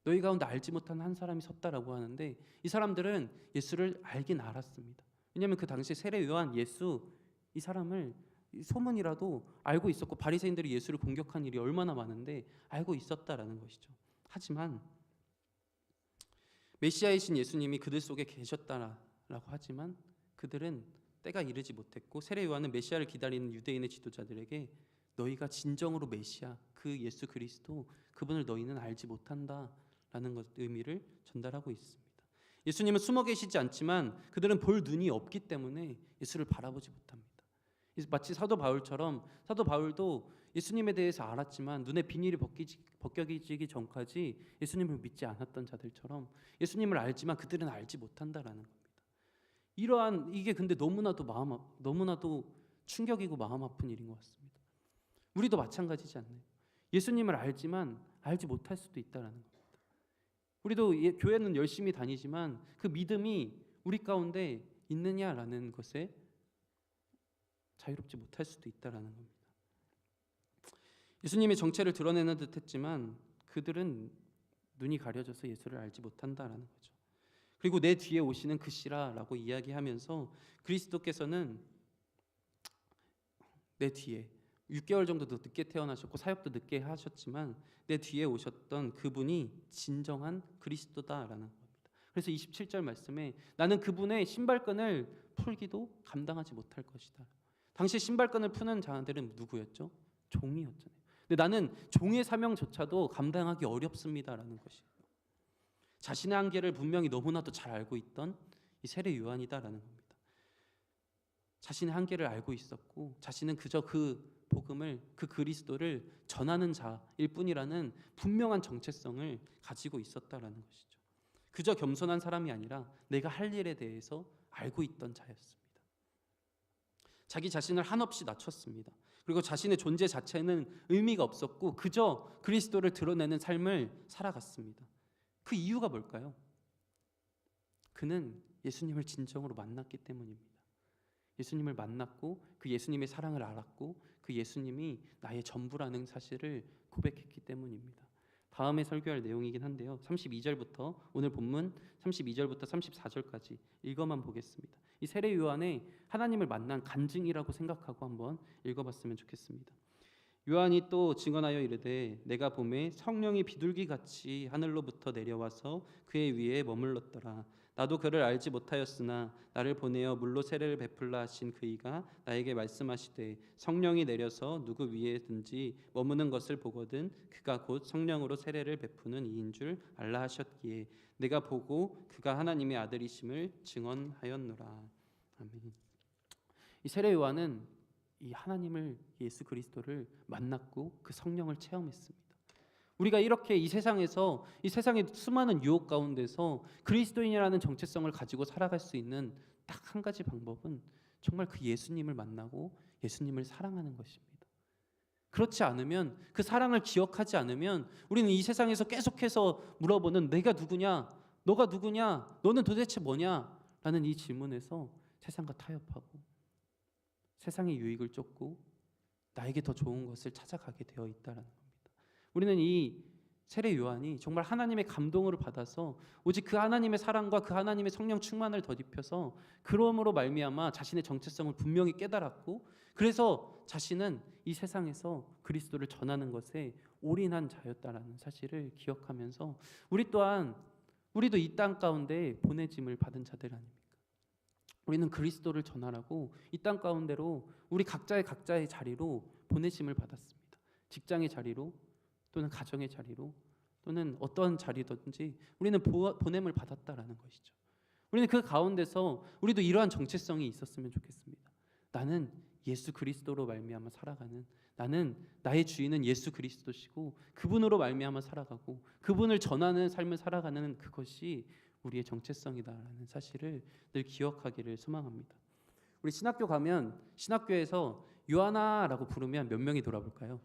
너희 가운데 알지 못하는 한 사람이 섰다라고 하는데 이 사람들은 예수를 알긴 알았습니다. 왜냐하면 그 당시 세례 요한 예수 이 사람을 소문이라도 알고 있었고 바리새인들이 예수를 공격한 일이 얼마나 많은데 알고 있었다라는 것이죠. 하지만 메시아이신 예수님이 그들 속에 계셨다라고 하지만 그들은 때가 이르지 못했고 세례 요한은 메시아를 기다리는 유대인의 지도자들에게 너희가 진정으로 메시아 그 예수 그리스도 그분을 너희는 알지 못한다라는 것 의미를 전달하고 있습니다. 예수님은 숨어 계시지 않지만 그들은 볼 눈이 없기 때문에 예수를 바라보지 못합니다. 마치 사도 바울처럼 사도 바울도 예수님에 대해서 알았지만 눈에 비닐이 벗겨지기 전까지 예수님을 믿지 않았던 자들처럼 예수님을 알지만 그들은 알지 못한다라는 겁니다. 이러한 이게 근데 너무나도 충격이고 마음 아픈 일인 것 같습니다. 우리도 마찬가지지 않나요? 예수님을 알지만 알지 못할 수도 있다라는 겁니다. 우리도 교회는 열심히 다니지만 그 믿음이 우리 가운데 있느냐라는 것에 자유롭지 못할 수도 있다라는 겁니다. 예수님의 정체를 드러내는 듯했지만 그들은 눈이 가려져서 예수를 알지 못한다라는 거죠. 그리고 내 뒤에 오시는 그시라라고 이야기하면서 그리스도께서는 내 뒤에 6개월 정도 더 늦게 태어나셨고 사역도 늦게 하셨지만 내 뒤에 오셨던 그분이 진정한 그리스도다라는 겁니다. 그래서 27절 말씀에 나는 그분의 신발끈을 풀기도 감당하지 못할 것이다. 당시 신발끈을 푸는 자들은 누구였죠? 종이었잖아요. 근데 나는 종의 사명조차도 감당하기 어렵습니다라는 것이에요. 자신의 한계를 분명히 너무나도 잘 알고 있던 이 세례 요한이다라는 겁니다. 자신의 한계를 알고 있었고 자신은 그저 그 복음을, 그 그리스도를 전하는 자일 뿐이라는 분명한 정체성을 가지고 있었다라는 것이죠. 그저 겸손한 사람이 아니라 내가 할 일에 대해서 알고 있던 자였습니다. 자기 자신을 한없이 낮췄습니다. 그리고 자신의 존재 자체는 의미가 없었고 그저 그리스도를 드러내는 삶을 살아갔습니다. 그 이유가 뭘까요? 그는 예수님을 진정으로 만났기 때문입니다. 예수님을 만났고 그 예수님의 사랑을 알았고 그 예수님이 나의 전부라는 사실을 고백했기 때문입니다. 다음에 설교할 내용이긴 한데요. 32절부터 오늘 본문 32절부터 34절까지 읽어만 보겠습니다. 이 세례 요한의 하나님을 만난 간증이라고 생각하고 한번 읽어봤으면 좋겠습니다. 요한이 또 증언하여 이르되 내가 보매 성령이 비둘기같이 하늘로부터 내려와서 그의 위에 머물렀더라. 나도 그를 알지 못하였으나 나를 보내어 물로 세례를 베풀라 하신 그이가 나에게 말씀하시되 성령이 내려서 누구 위에든지 머무는 것을 보거든 그가 곧 성령으로 세례를 베푸는 이인 줄 알라 하셨기에 내가 보고 그가 하나님의 아들이심을 증언하였노라. 아멘. 이 세례 요한은 이 하나님을, 예수 그리스도를 만났고 그 성령을 체험했습니다. 우리가 이렇게 이 세상에서 이 세상의 수많은 유혹 가운데서 그리스도인이라는 정체성을 가지고 살아갈 수 있는 딱 한 가지 방법은 정말 그 예수님을 만나고 예수님을 사랑하는 것입니다. 그렇지 않으면, 그 사랑을 기억하지 않으면 우리는 이 세상에서 계속해서 물어보는 내가 누구냐, 너가 누구냐, 너는 도대체 뭐냐 라는 이 질문에서 세상과 타협하고 세상의 유익을 쫓고 나에게 더 좋은 것을 찾아가게 되어 있다는 겁니다. 우리는 이 세례 요한이 정말 하나님의 감동을 받아서 오직 그 하나님의 사랑과 그 하나님의 성령 충만을 덧입혀서 그러므로 말미암아 자신의 정체성을 분명히 깨달았고 그래서 자신은 이 세상에서 그리스도를 전하는 것에 올인한 자였다라는 사실을 기억하면서 우리도 이 땅 가운데 보내짐을 받은 자들 아닙니까? 우리는 그리스도를 전하라고 이 땅 가운데로 우리 각자의 자리로 보내심을 받았습니다. 직장의 자리로 또는 가정의 자리로 또는 어떤 자리든지 우리는 보냄을 받았다라는 것이죠. 우리는 그 가운데서 우리도 이러한 정체성이 있었으면 좋겠습니다. 나는 예수 그리스도로 말미암아 살아가는, 나는 나의 주인은 예수 그리스도시고 그분으로 말미암아 살아가고 그분을 전하는 삶을 살아가는 그것이 우리의 정체성이다라는 사실을 늘 기억하기를 소망합니다. 우리 신학교 가면 신학교에서 요한아라고 부르면 몇 명이 돌아볼까요?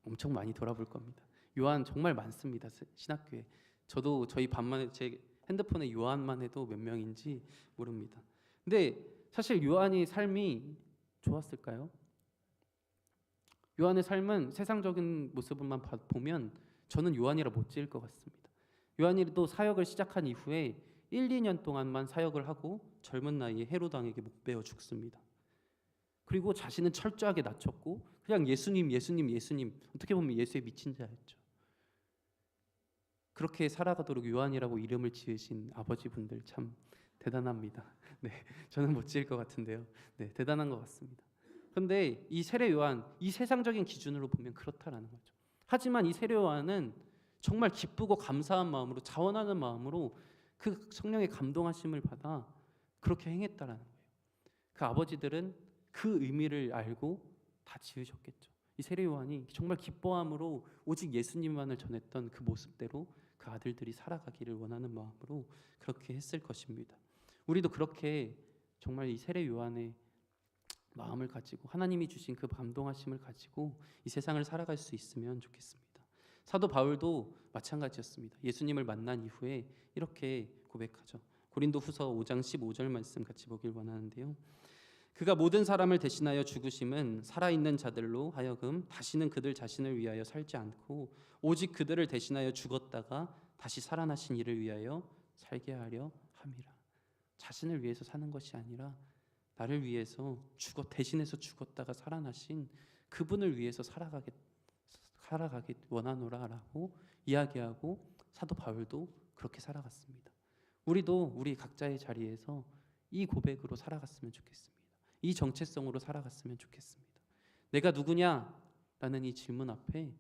엄청 많이 돌아볼 겁니다. 요한 정말 많습니다. 신학교에. 저도 저희 반만에 제 핸드폰에 요한만 해도 몇 명인지 모릅니다. 근데 사실 요한의 삶이 좋았을까요? 요한의 삶은 세상적인 모습만 보면 저는 요한이라 못 지을 것 같습니다. 요한이도 사역을 시작한 이후에 1, 2년 동안만 사역을 하고 젊은 나이에 헤로당에게 목베어 죽습니다. 그리고 자신은 철저하게 낮췄고 그냥 예수님 어떻게 보면 예수에 미친 자였죠. 그렇게 살아가도록 요한이라고 이름을 지으신 아버지분들 참 대단합니다. 네, 저는 못 지을 것 같은데요. 네, 대단한 것 같습니다. 그런데 이 세례 요한, 이 세상적인 기준으로 보면 그렇다라는 거죠. 하지만 이 세례 요한은 정말 기쁘고 감사한 마음으로, 자원하는 마음으로 그 성령의 감동하심을 받아 그렇게 행했다라는 거예요. 그 아버지들은 그 의미를 알고 다 지으셨겠죠. 이 세례 요한이 정말 기뻐함으로 오직 예수님만을 전했던 그 모습대로 그 아들들이 살아가기를 원하는 마음으로 그렇게 했을 것입니다. 우리도 그렇게 정말 이 세례 요한의 마음을 가지고 하나님이 주신 그 감동하심을 가지고 이 세상을 살아갈 수 있으면 좋겠습니다. 사도 바울도 마찬가지였습니다. 예수님을 만난 이후에 이렇게 고백하죠. 고린도후서 5장 15절 말씀 같이 보길 원하는데요. 그가 모든 사람을 대신하여 죽으심은 살아있는 자들로 하여금 다시는 그들 자신을 위하여 살지 않고 오직 그들을 대신하여 죽었다가 다시 살아나신 이를 위하여 살게 하려 함이라. 자신을 위해서 사는 것이 아니라 나를 위해서 대신해서 죽었다가 살아나신 그분을 위해서 살아가기 원하노라라고 이야기하고 사도 바울도 그렇게 살아갔습니다. 우리도 우리 각자의 자리에서 이 고백으로 살아갔으면 좋겠습니다. 이 정체성으로 살아갔으면 좋겠습니다. 내가 누구냐라는 이 질문 앞에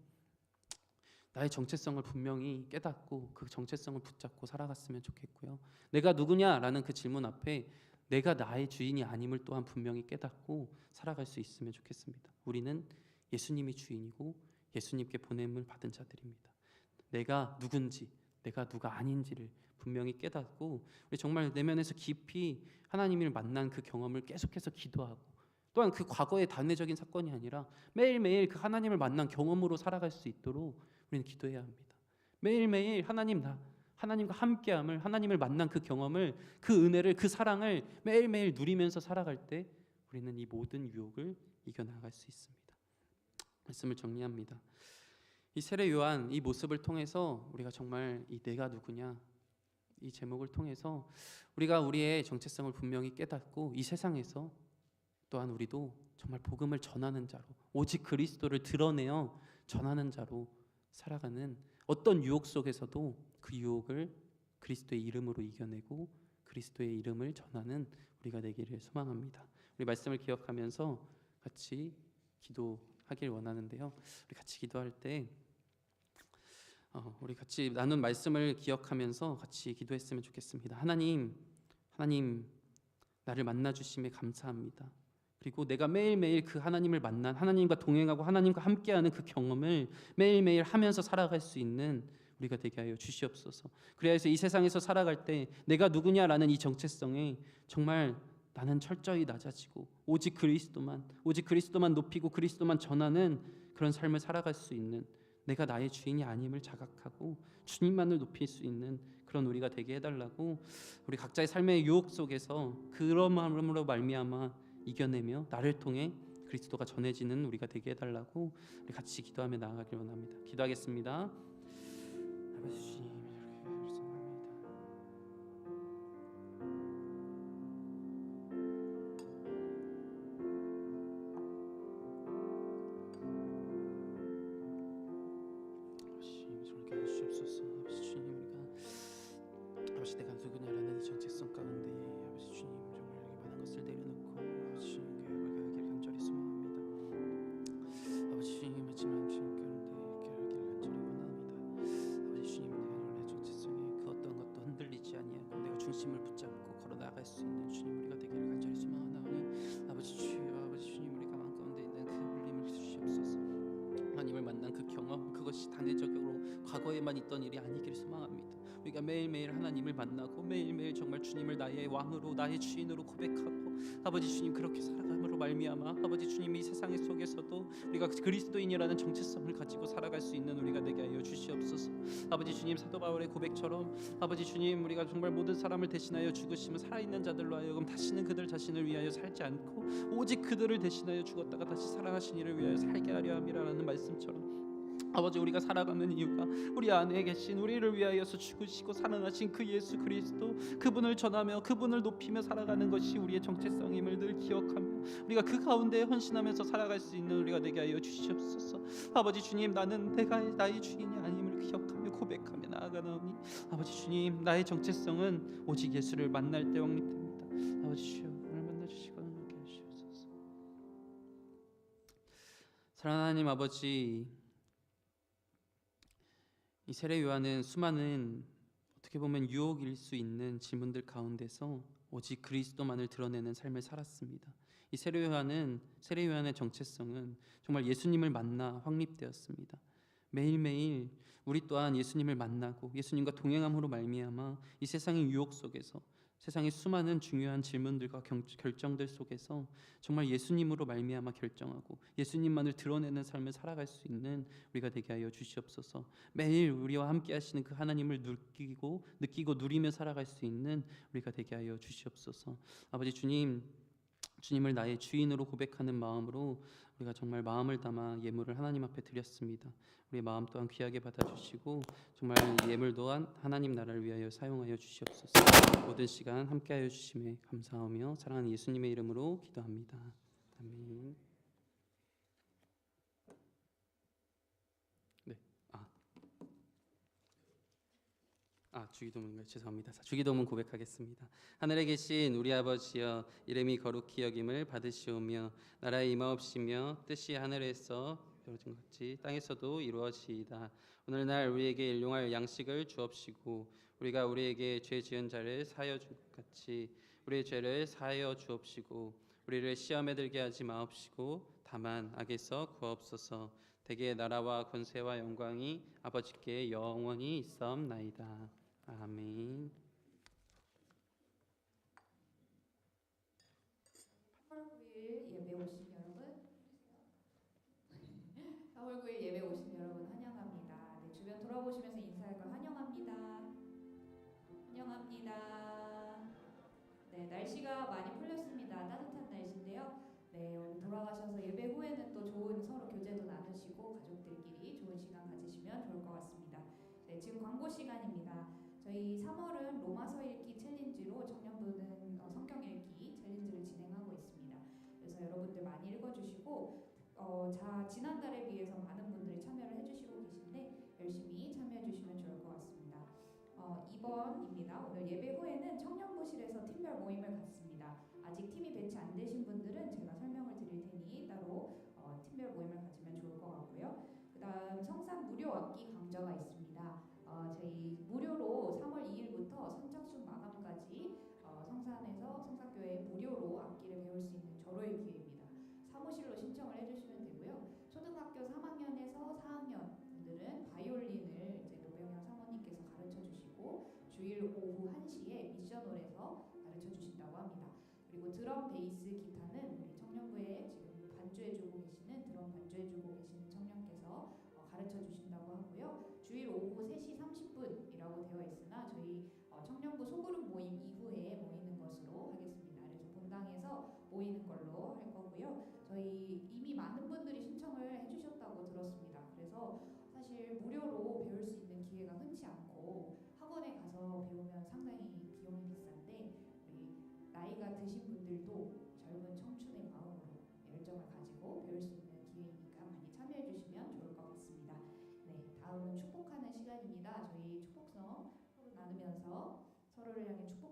나의 정체성을 분명히 깨닫고 그 정체성을 붙잡고 살아갔으면 좋겠고요. 내가 누구냐라는 그 질문 앞에 내가 나의 주인이 아님을 또한 분명히 깨닫고 살아갈 수 있으면 좋겠습니다. 우리는 예수님이 주인이고 예수님께 보냄을 받은 자들입니다. 내가 누군지, 내가 누가 아닌지를 분명히 깨닫고 우리 정말 내면에서 깊이 하나님을 만난 그 경험을 계속해서 기도하고 또한 그 과거의 단회적인 사건이 아니라 매일매일 그 하나님을 만난 경험으로 살아갈 수 있도록 우리는 기도해야 합니다. 매일매일 하나님과 함께함을, 하나님을 만난 그 경험을, 그 은혜를, 그 사랑을 매일매일 누리면서 살아갈 때 우리는 이 모든 유혹을 이겨나갈 수 있습니다. 말씀을 정리합니다. 이 세례 요한 이 모습을 통해서 우리가 정말 이 내가 누구냐 이 제목을 통해서 우리가 우리의 정체성을 분명히 깨닫고 이 세상에서 또한 우리도 정말 복음을 전하는 자로 오직 그리스도를 드러내어 전하는 자로 살아가는 어떤 유혹 속에서도 그 유혹을 그리스도의 이름으로 이겨내고 그리스도의 이름을 전하는 우리가 되기를 소망합니다. 우리 말씀을 기억하면서 같이 기도하길 원하는데요. 우리 같이 기도할 때 우리 같이 나눈 말씀을 기억하면서 같이 기도했으면 좋겠습니다. 하나님 나를 만나 주심에 감사합니다. 그리고 내가 매일매일 그 하나님을 만난 하나님과 동행하고 하나님과 함께하는 그 경험을 매일매일 하면서 살아갈 수 있는 우리가 되게 하여 주시옵소서. 그래서 이 세상에서 살아갈 때 내가 누구냐라는 이 정체성에 정말 나는 철저히 낮아지고 오직 그리스도만 높이고 그리스도만 전하는 그런 삶을 살아갈 수 있는 내가 나의 주인이 아님을 자각하고 주님만을 높일 수 있는 그런 우리가 되게 해달라고 우리 각자의 삶의 유혹 속에서 그런 마음으로 말미암아 이겨내며 나를 통해 그리스도가 전해지는 우리가 되게 해달라고 우리 같이 기도하며 나아가길 원합니다. 기도하겠습니다. 아버지 주님 이렇게 결정합니다. 아버지 저렇게 해주시옵소서. 아버지 주님 우리가 아버지 내가 누구냐라는 이 정체성 가운데 아버지 주님 정말 이렇게 많은 것을 내려놓고 아버지 주님 교회를 가기를 간절히 소망합니다. 아버지 주님 마지막 주님 가운데 이렇게 하기를 간절히 원합니다. 아버지 주님 내 정체성에 그 어떤 것도 흔들리지 아니하고 내가 중심을 붙잡고 걸어 나갈 수 있는 주님 우리가 되기를 간절히 소망하나니 아버지 주님 우리가 마음 가운데 있는 그 울림을 주시옵소서. 하나님을 만난 그 경험 그것이 단회적으로 과거에만 있던 일이 아니기를 소망합니다. 우리가 매일매일 하나님을 만나고 매일매일 정말 주님을 나의 왕으로 나의 주인으로 고백하고 아버지 주님 그렇게 살아감으로 말미암아 아버지 주님 이 세상 속에서도 우리가 그리스도인이라는 정체성을 가지고 살아갈 수 있는 우리가 되게 하여 주시옵소서. 아버지 주님 사도 바울의 고백처럼 아버지 주님 우리가 정말 모든 사람을 대신하여 죽으시면 살아있는 자들로 하여금 다시는 그들 자신을 위하여 살지 않고 오직 그들을 대신하여 죽었다가 다시 살아나신 이를 위하여 살게 하려 함이라는 말씀처럼 아버지 우리가 살아가는 이유가 우리 안에 계신 우리를 위하여서 죽으시고 살아나신 그 예수 그리스도 그분을 전하며 그분을 높이며 살아가는 것이 우리의 정체성임을 늘 기억하며 우리가 그 가운데 헌신하면서 살아갈 수 있는 우리가 되게 하여 주시옵소서. 아버지 주님 나는 내가 나의 주인이 아님을 기억하며 고백하며 나아가나오니 아버지 주님 나의 정체성은 오직 예수를 만날 때 확립됩니다. 아버지 주여 오늘 만나주시고 함께 해주시옵소서. 사랑하는 하나님 아버지 이 세례 요한은 수많은 어떻게 보면 유혹일 수 있는 질문들 가운데서 오직 그리스도만을 드러내는 삶을 살았습니다. 이 세례 요한의 정체성은 정말 예수님을 만나 확립되었습니다. 매일매일 우리 또한 예수님을 만나고 예수님과 동행함으로 말미암아 이 세상의 유혹 속에서 세상의 수많은 중요한 질문들과 결정들 속에서 정말 예수님으로 말미암아 결정하고 예수님만을 드러내는 삶을 살아갈 수 있는 우리가 되게 하여 주시옵소서. 매일 우리와 함께 하시는 그 하나님을 느끼고 누리며 살아갈 수 있는 우리가 되게 하여 주시옵소서. 아버지 주님, 주님을 나의 주인으로 고백하는 마음으로 우리가 정말 마음을 담아 예물을 하나님 앞에 드렸습니다. 우리의 마음 또한 귀하게 받아주시고 정말 이 예물 또한 하나님 나라를 위하여 사용하여 주시옵소서. 모든 시간 함께하여 주심에 감사하며 사랑하는 예수님의 이름으로 기도합니다. 아멘. 네. 주기도문인가요? 죄송합니다. 주기도문 고백하겠습니다. 하늘에 계신 우리 아버지여, 이름이 거룩히 여김을 받으시오며 나라의 임하옵시며 뜻이 하늘에서 이루어진 것 같이 땅에서도 이루어지이다. 오늘날 우리에게 일용할 양식을 주옵시고 우리가 우리에게 죄 지은 자를 사하여 준 것 같이 우리의 죄를 사하여 주옵시고 우리를 시험에 들게 하지 마옵시고 다만 악에서 구하옵소서. 대개 나라와 권세와 영광이 아버지께 영원히 있사옵나이다. 아멘. 8월 9일 예배 오신 여러분, 4월 9일 예배 오신 여러분 환영합니다. 네, 주변 돌아보시면서 인사할 걸 환영합니다. 환영합니다. 네, 날씨가 많이 풀렸습니다. 따뜻한 날씨인데요. 네, 오늘 돌아가셔서 예배 후에는 또 좋은 서로 교제도 나누시고 가족들끼리 좋은 시간 가지시면 좋을 것 같습니다. 네, 지금 광고 시간입니다. 저희 3월은 로마서 읽기 챌린지로 청년부는 성경 읽기 챌린지를 진행하고 있습니다. 그래서 여러분들 많이 읽어주시고 지난달에 비해서 많은 분들이 참여를 해주시고 계신데 열심히 참여해주시면 좋을 것 같습니다. 2번입니다. 오늘 예배 후에는 청년부실에서 팀별 모임을 갖습니다. 아직 팀이 배치 안 되신 분들은 제가 설명을 드릴 테니 따로 팀별 모임을 가지면 좋을 것 같고요. 그 다음 성산 무료 악기 강좌가 있습니다. 저희 무료로 3월 2일부터 선착순 마감까지 성산교회에 무료로 악기를 배울 수 있는 절호의 기회입니다. 사무실로 신청을 해주시면 되고요. 초등학교 3학년에서 4학년 분들은 바이올린을 이제 노병현 사모님께서 가르쳐 주시고 주일 오후 1시에 미션홀에서 가르쳐 주신다고 합니다. 그리고 드럼, 베이스, 기타는 우리 청년부에 지금 반주해주고 계시는 드럼 반주해주고 계시는 청년께서 가르쳐 주신다고 하고요. 주일 오후 3시 30분이라고 되어 있으나 저희 청년부 소그룹 모임 이후에 모이는 것으로 하겠습니다. 그래서 본당에서 모이는 걸로 할 거고요. 저희 이미 많은 분들이 신청을 해주셨다고 들었습니다. 그래서 사실 무료로 배울 수 있는 기회가 흔치 않고 학원에 가서 배우면 상당히 비용이 비싼데 우리 나이가 드신 분들도 젊은 청춘의 마음으로 열정을 가지고 배울 수 있는 기회이니까 많이 참여해 주시면 좋을 것 같습니다. 네, 다음은 축복하는 시간입니다. 저희 축복성 서로 나누면서 서로를 향해 축복